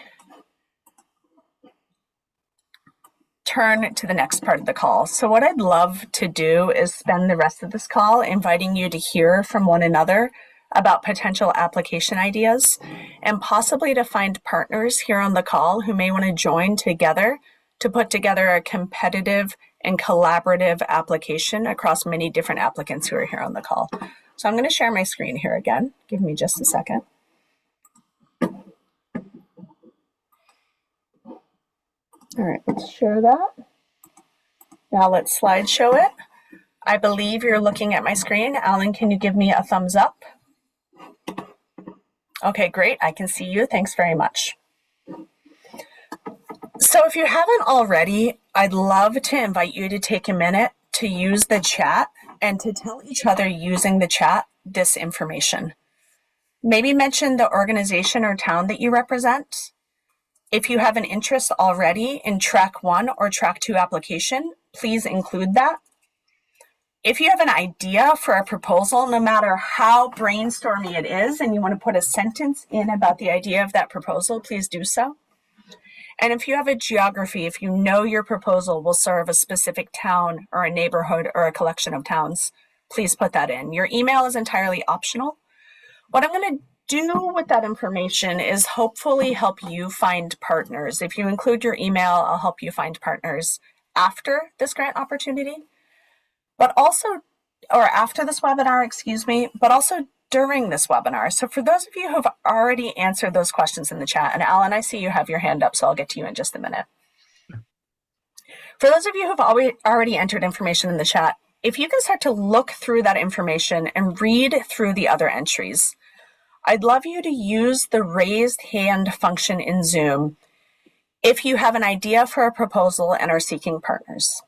turn to the next part of the call. So what I'd love to do is spend the rest of this call inviting you to hear from one another about potential application ideas and possibly to find partners here on the call who may want to join together to put together a competitive and collaborative application across many different applicants who are here on the call. So I'm going to share my screen here again. Give me just a second. All right, let's share that. Now let's slideshow it. I believe you're looking at my screen. Alan, can you give me a thumbs up? Okay, great. I can see you. Thanks very much. So if you haven't already, I'd love to invite you to take a minute to use the chat and to tell each other using the chat this information. Maybe mention the organization or town that you represent. If you have an interest already in track 1 or track 2 application, please include that. If you have an idea for a proposal, no matter how brainstormy it is, and you want to put a sentence in about the idea of that proposal, please do so. And if you have a geography, if you know your proposal will serve a specific town or a neighborhood or a collection of towns, please put that in. Your email is entirely optional. What I'm going to do with that information is hopefully help you find partners. If you include your email, I'll help you find partners after this grant opportunity, but also, or after this webinar, excuse me, but also during this webinar. So for those of you who have already answered those questions in the chat, and Alan, I see you have your hand up, so I'll get to you in just a minute. For those of you who have already entered information in the chat, if you can start to look through that information and read through the other entries, I'd love you to use the raised hand function in Zoom if you have an idea for a proposal and are seeking partners.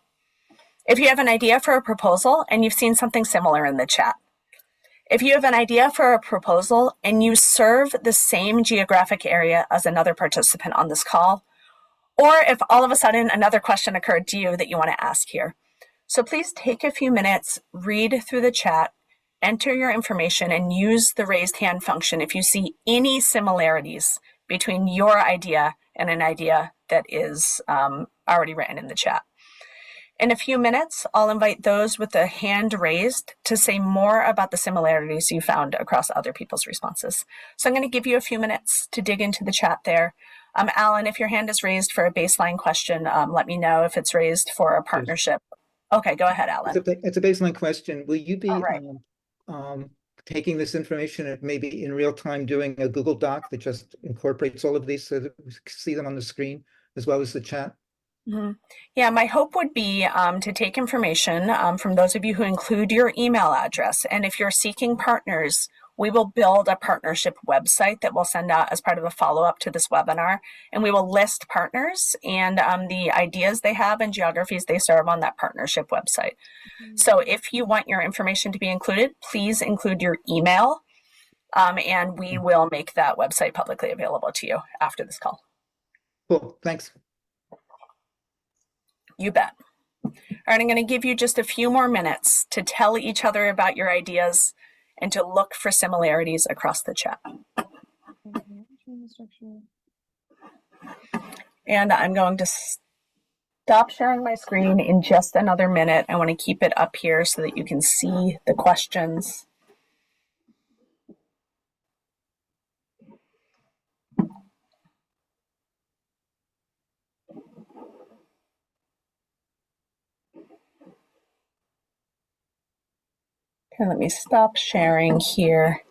If you have an idea for a proposal and you've seen something similar in the chat. If you have an idea for a proposal and you serve the same geographic area as another participant on this call, or if all of a sudden another question occurred to you that you want to ask here. So please take a few minutes, read through the chat, enter your information, and use the raised hand function if you see any similarities between your idea and an idea that is already written in the chat. In a few minutes, I'll invite those with the hand raised to say more about the similarities you found across other people's responses. So I'm going to give you a few minutes to dig into the chat there. Alan, if your hand is raised for a baseline question, let me know. If it's raised for a partnership. Okay, go ahead, Alan. It's a baseline question. Will you be right. taking this information and maybe in real time doing a Google Doc that just incorporates all of these so that we can see them on the screen as well as the chat? Yeah, my hope would be to take information from those of you who include your email address. And if you're seeking partners, we will build a partnership website that we'll send out as part of a follow-up to this webinar. And we will list partners and the ideas they have and geographies they serve on that partnership website. So if you want your information to be included, please include your email and we will make that website publicly available to you after this call. Cool, thanks. You bet. All right, I'm going to give you just a few more minutes to tell each other about your ideas and to look for similarities across the chat. And I'm going to stop sharing my screen in just another minute. I want to keep it up here so that you can see the questions. Okay, let me stop sharing here.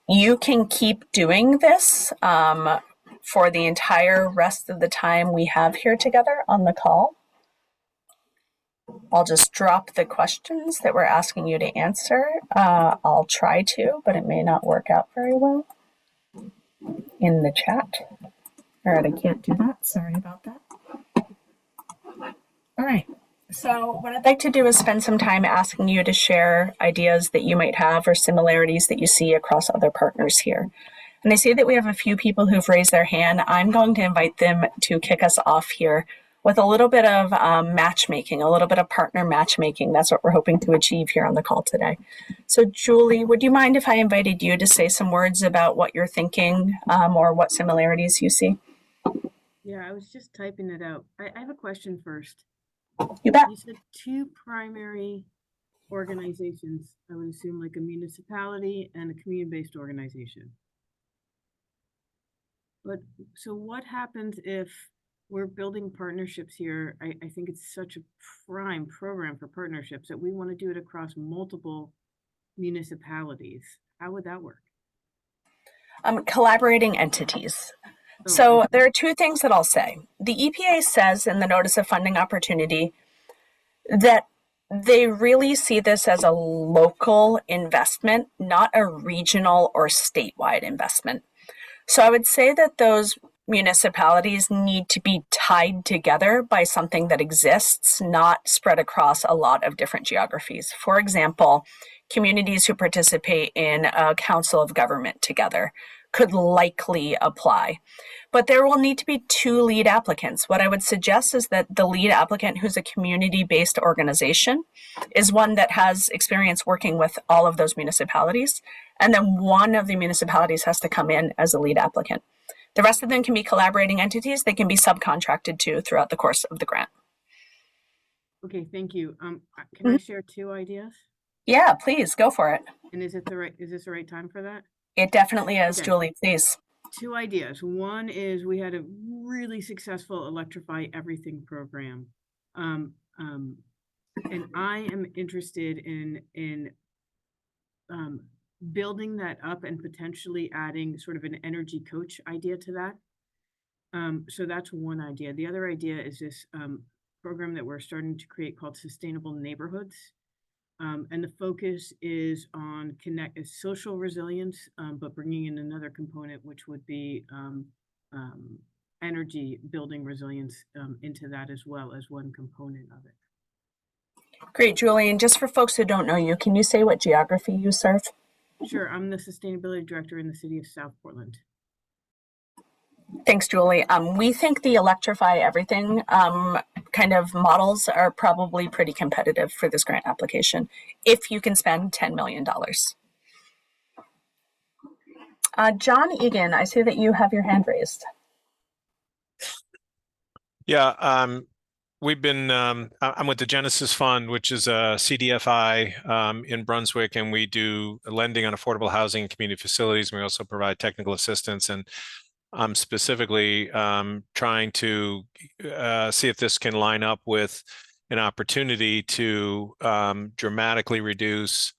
You can keep doing this for the entire rest of the time we have here together on the call. I'll just drop the questions that we're asking you to answer. I'll try to, but it may not work out very well in the chat. All right, I can't do that. Sorry about that. All right. So what I'd like to do is spend some time asking you to share ideas that you might have or similarities that you see across other partners here. And I see that we have a few people who've raised their hand. I'm going to invite them to kick us off here with a little bit of matchmaking, a little bit of partner matchmaking. That's what we're hoping to achieve here on the call today. So Julie, would you mind if I invited you to say some words about what you're thinking or what similarities you see? Yeah, I was just typing it out. I have a question first. You bet. You said two primary organizations, I would assume like a municipality and a community-based organization. But so what happens if we're building partnerships here? I think it's such a prime program for partnerships that we want to do it across multiple municipalities. How would that work? Collaborating entities. So there are two things that I'll say. The EPA says in the Notice of Funding Opportunity that they really see this as a local investment, not a regional or statewide investment. So I would say that those municipalities need to be tied together by something that exists, not spread across a lot of different geographies. For example, communities who participate in a council of government together could likely apply. But there will need to be two lead applicants. What I would suggest is that the lead applicant who's a community-based organization is one that has experience working with all of those municipalities. And then one of the municipalities has to come in as a lead applicant. The rest of them can be collaborating entities. They can be subcontracted to throughout the course of the grant. Okay, thank you. Can I share two ideas? Yeah, please go for it. And is this the right time for that? It definitely is, okay. Julie, please. Two ideas. One is we had a really successful Electrify Everything program. And I am interested in building that up and potentially adding sort of an energy coach idea to that. So that's one idea. The other idea is this program that we're starting to create called Sustainable Neighborhoods. And the focus is on social resilience, but bringing in another component, which would be energy building resilience into that as well as one component of it. Great, Julie. And just for folks who don't know you, can you say what geography you serve? Sure. I'm the sustainability director in the city of South Portland. Thanks, Julie. We think the Electrify Everything kind of models are probably pretty competitive for this grant application if you can spend $10 million. John Egan, I see that you have your hand raised. Yeah, we've been, I'm with the Genesis Fund, which is a CDFI in Brunswick, and we do lending on affordable housing and community facilities. And we also provide technical assistance, and I'm specifically trying to see if this can line up with an opportunity to dramatically reduce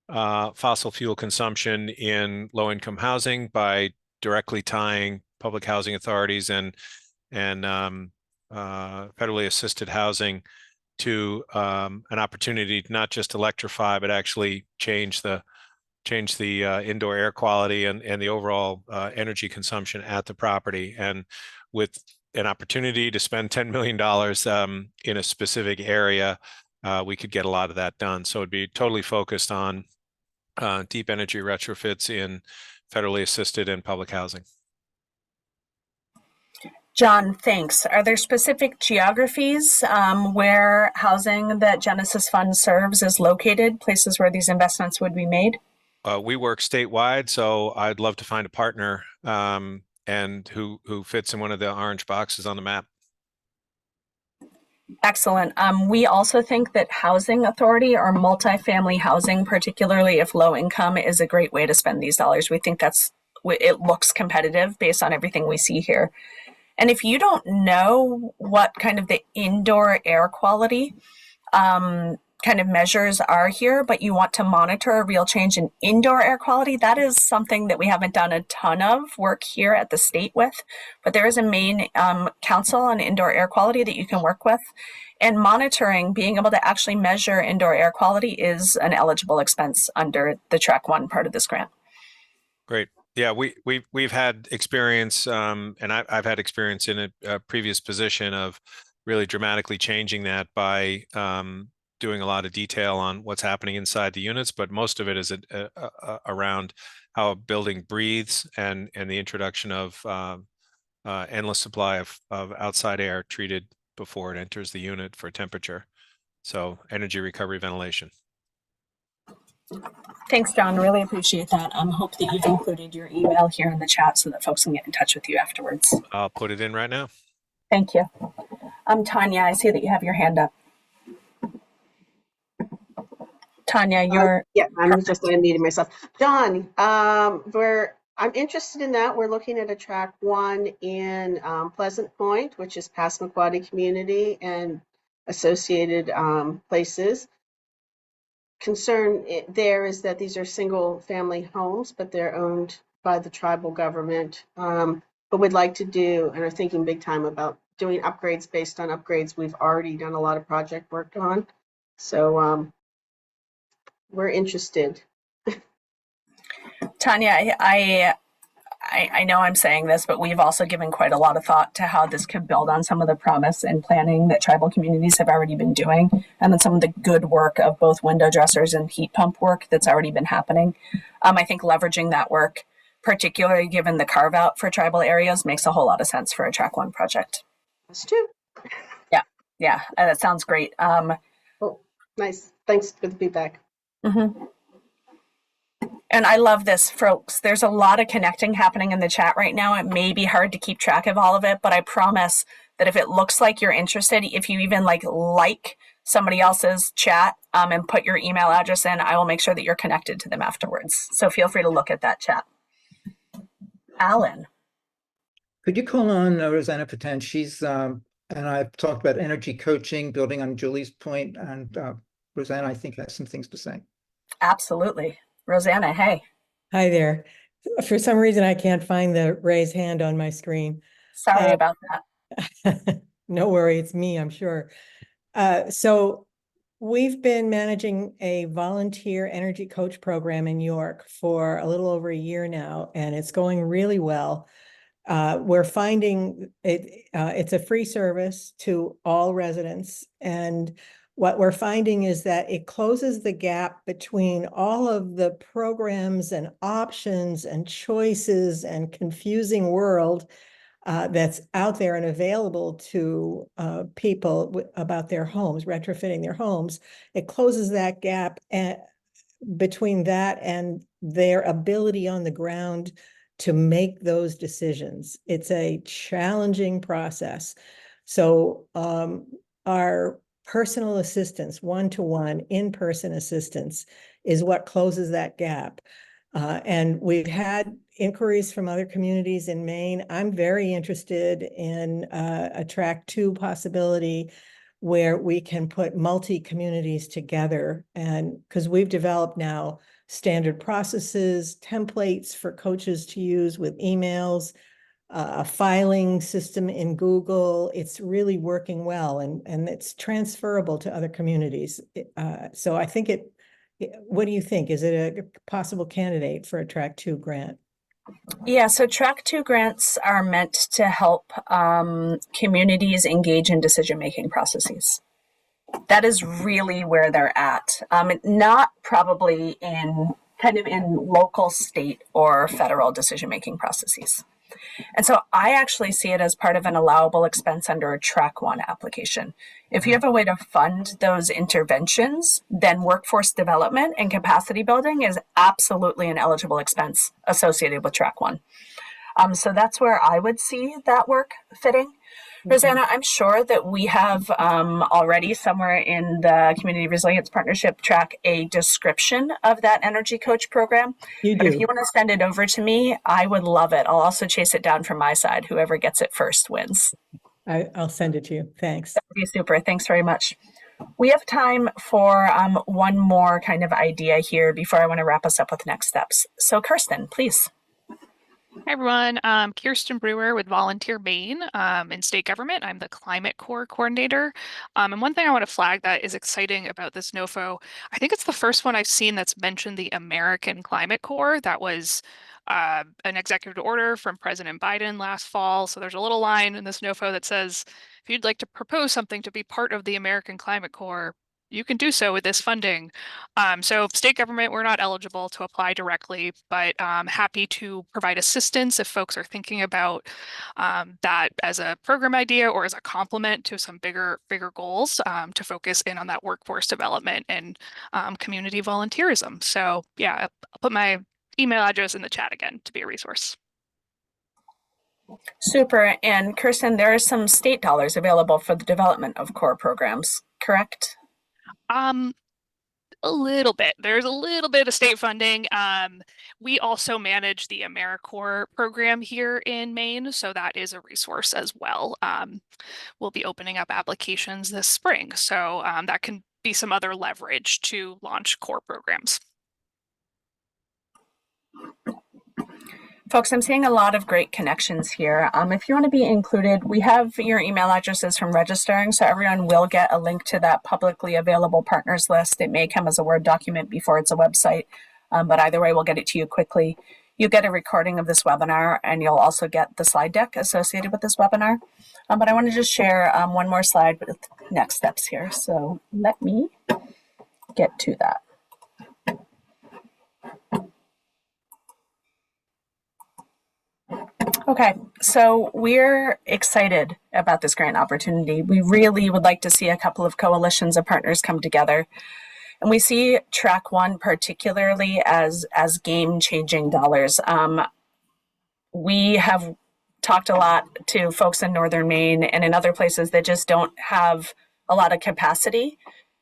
fossil fuel consumption in low-income housing by directly tying public housing authorities and federally assisted housing to an opportunity to not just electrify, but actually change the indoor air quality and the overall energy consumption at the property. And with an opportunity to spend $10 million in a specific area, we could get a lot of that done. So it'd be totally focused on deep energy retrofits in federally assisted and public housing. John, thanks. Are there specific geographies where housing that Genesis Fund serves is located, places where these investments would be made? We work statewide, so I'd love to find a partner and who fits in one of the orange boxes on the map. Excellent. We also think that housing authority or multifamily housing, particularly if low income, is a great way to spend these dollars. We think it looks competitive based on everything we see here. And if you don't know what kind of the indoor air quality kind of measures are here, but you want to monitor a real change in indoor air quality, that is something that we haven't done a ton of work here at the state with, but there is a Maine Council on Indoor Air Quality that you can work with. And monitoring, being able to actually measure indoor air quality is an eligible expense under the Track 1 part of this grant. Great. Yeah, we've had experience, and I've had experience in a previous position of really dramatically changing that by doing a lot of detail on what's happening inside the units, but most of it is around how a building breathes and the introduction of endless supply of outside air treated before it enters the unit for temperature. So energy recovery ventilation. Thanks, John. Really appreciate that. Hope that you've included your email here in the chat so that folks can get in touch with you afterwards. I'll put it in right now. Thank you. Tanya, I see that you have your hand up. Tanya, you're... Yeah, I'm just unmuting myself. John, I'm interested in that. We're looking at a Track 1 in Pleasant Point, which is Passamaquoddy community and associated places. Concern there is that these are single family homes, but they're owned by the tribal government. But we'd like to do, and are thinking big time about doing upgrades based on upgrades we've already done a lot of project work on. So we're interested. Tanya, I know I'm saying this, but we've also given quite a lot of thought to how this could build on some of the promise and planning that tribal communities have already been doing, and then some of the good work of both window dressers and heat pump work that's already been happening. I think leveraging that work, particularly given the carve out for tribal areas, makes a whole lot of sense for a Track 1 project. Us too. Yeah, that sounds great. Oh, nice. Thanks for the feedback. Mm-hmm. And I love this, folks. There's a lot of connecting happening in the chat right now. It may be hard to keep track of all of it, but I promise that if it looks like you're interested, if you even like somebody else's chat and put your email address in, I will make sure that you're connected to them afterwards. So feel free to look at that chat. Alan. Could you call on Rosanna Patent? She's, and I've talked about energy coaching, building on Julie's point, and Rosanna, I think, has some things to say. Absolutely. Rosanna, hey. Hi there. For some reason, I can't find the raise hand on my screen. Sorry about that. No worry, it's me, I'm sure. So we've been managing a volunteer energy coach program in York for a little over a year now, and it's going really well. We're finding it's a free service to all residents, and what we're finding is that it closes the gap between all of the programs and options and choices and confusing world that's out there and available to people about their homes, retrofitting their homes. It closes that gap between that and their ability on the ground to make those decisions. It's a challenging process. So our personal assistance, one-to-one, in-person assistance is what closes that gap. And we've had inquiries from other communities in Maine. I'm very interested in a Track 2 possibility where we can put multi-communities together, and because we've developed now standard processes, templates for coaches to use with emails, a filing system in Google. It's really working well, and it's transferable to other communities. So I think what do you think? Is it a possible candidate for a Track 2 grant? Yeah, so Track 2 grants are meant to help communities engage in decision-making processes. That is really where they're at. Not probably in local, state, or federal decision-making processes. And so I actually see it as part of an allowable expense under a Track 1 application. If you have a way to fund those interventions, then workforce development and capacity building is absolutely an eligible expense associated with Track 1. So that's where I would see that work fitting. Rosanna, I'm sure that we have already somewhere in the Community Resilience Partnership track a description of that Energy Coach program. But if you want to send it over to me, I would love it. I'll also chase it down from my side. Whoever gets it first wins. I'll send it to you. Thanks. That would be super. Thanks very much. We have time for one more kind of idea here before I want to wrap us up with next steps. So Kirsten, please. Hi, everyone. Kirsten Brewer with Volunteer Maine in state government. I'm the Climate Corps coordinator. And one thing I want to flag that is exciting about this NOFO, I think it's the first one I've seen that's mentioned the American Climate Corps. That was an executive order from President Biden last fall. So there's a little line in this NOFO that says, if you'd like to propose something to be part of the American Climate Corps, you can do so with this funding. So state government, we're not eligible to apply directly, but happy to provide assistance if folks are thinking about that as a program idea or as a complement to some bigger goals to focus in on that workforce development and community volunteerism. So yeah, I'll put my email address in the chat again to be a resource. Super. And Kirsten, there are some state dollars available for the development of core programs, correct? A little bit. There's a little bit of state funding. We also manage the AmeriCorps program here in Maine, so that is a resource as well. We'll be opening up applications this spring, so that can be some other leverage to launch core programs. Folks, I'm seeing a lot of great connections here. If you want to be included, we have your email addresses from registering, so everyone will get a link to that publicly available partners list. It may come as a Word document before it's a website, but either way, we'll get it to you quickly. You'll get a recording of this webinar, and you'll also get the slide deck associated with this webinar. But I want to just share one more slide with next steps here. So let me get to that. Okay, so we're excited about this grant opportunity. We really would like to see a couple of coalitions of partners come together. And we see Track 1 particularly as game-changing dollars. We have talked a lot to folks in Northern Maine and in other places that just don't have a lot of capacity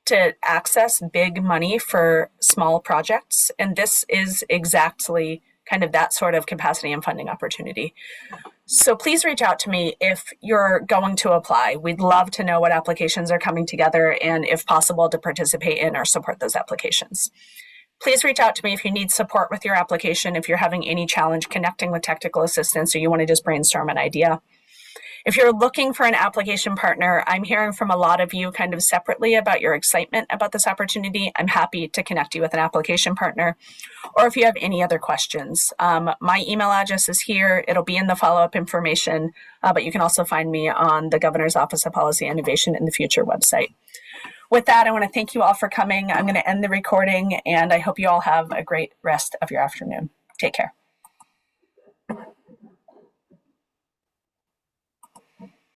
to access big money for small projects. And this is exactly kind of that sort of capacity and funding opportunity. So please reach out to me if you're going to apply. We'd love to know what applications are coming together and if possible to participate in or support those applications. Please reach out to me if you need support with your application, if you're having any challenge connecting with technical assistance or you want to just brainstorm an idea. If you're looking for an application partner, I'm hearing from a lot of you kind of separately about your excitement about this opportunity. I'm happy to connect you with an application partner. Or if you have any other questions, my email address is here. It'll be in the follow-up information, but you can also find me on the Governor's Office of Policy Innovation in the Future website. With that, I want to thank you all for coming. I'm going to end the recording, and I hope you all have a great rest of your afternoon. Take care.